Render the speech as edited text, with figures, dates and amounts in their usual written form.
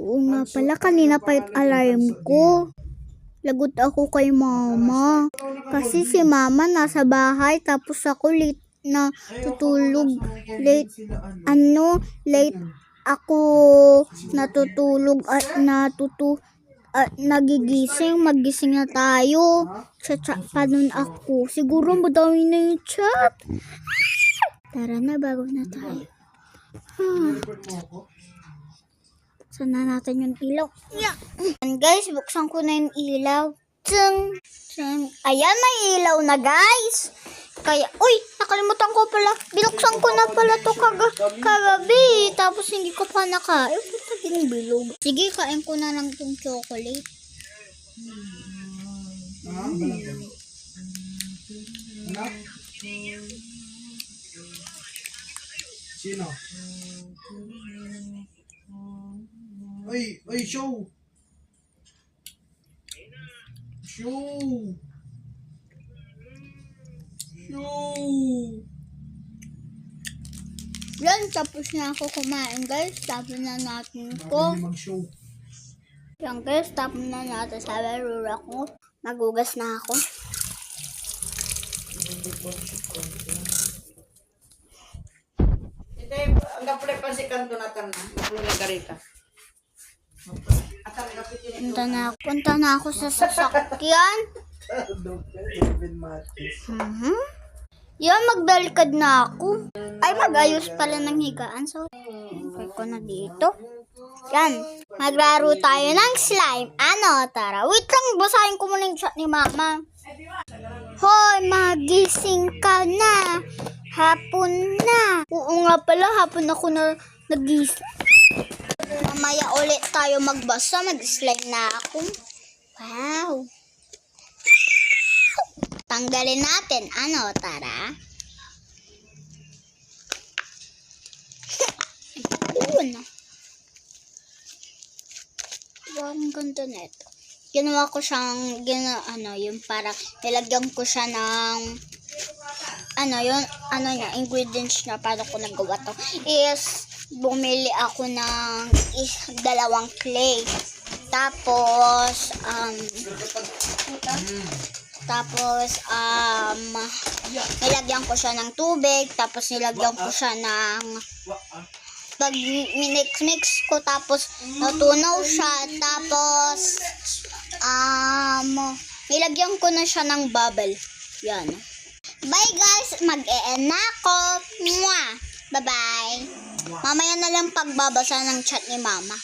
Oo nga pala, kanina pa yung alarm ko. Lagot ako kay mama. Kasi si mama nasa bahay, tapos ako late na tutulog. Late ako natutulog at nagigising. Magising na tayo. Chat pa nun ako. Siguro madami na yung chat. Tara na, bago na tayo. Buksan na natin yung ilaw. Yeah. And guys, buksan ko na yung ilaw. Tsing! Tsing! Ayan, may ilaw na guys. Kaya, uy, nakalimutan ko pala. Binuksan ko na pala to kagabi. Tapos hindi ko pa nakain. Puta din bilog. Sige, kain ko na lang tong chocolate. Sino? Oy, show! Show! Yan, tapos na ako kumain guys. Tapos na natin ko. Mag-show. Yan guys, tapos na natin sa barura ko. Magugas na ako. Ito ang kapulay pa si kanto na tan. Makulong karita. Punta na ako sa sasakyan. Yan, magdalikad na ako. Ay, magayos pala ng higaan. So, okay ko na dito. Yan, maglaro tayo ng slime. Ano, tara. Wait lang, basahin ko muna yung chat ni mama. Hoy, magising ka na. Hapon na. Oo nga pala, hapon ako na nagising. Mamaya ulit tayo magbasa. Mag-slime na ako. Wow. Tanggalin natin. Ano, tara. Yun. Ang ganda nito. Ginawa ko siyang, yung para, nilagyan ko siya ng, ingredients na para ko nagawa to. Is, bumili ako ng dalawang clay. Tapos, nilagyan ko siya ng tubig, tapos nilagyan ko siya ng, pag minix-mix ko, tapos natunaw siya, tapos, nilagyan ko na siya ng bubble. Yan. Bye guys! Mag-e-end na ako. Mwah! Bye-bye! Mamaya na lang pagbabasa ng chat ni mama.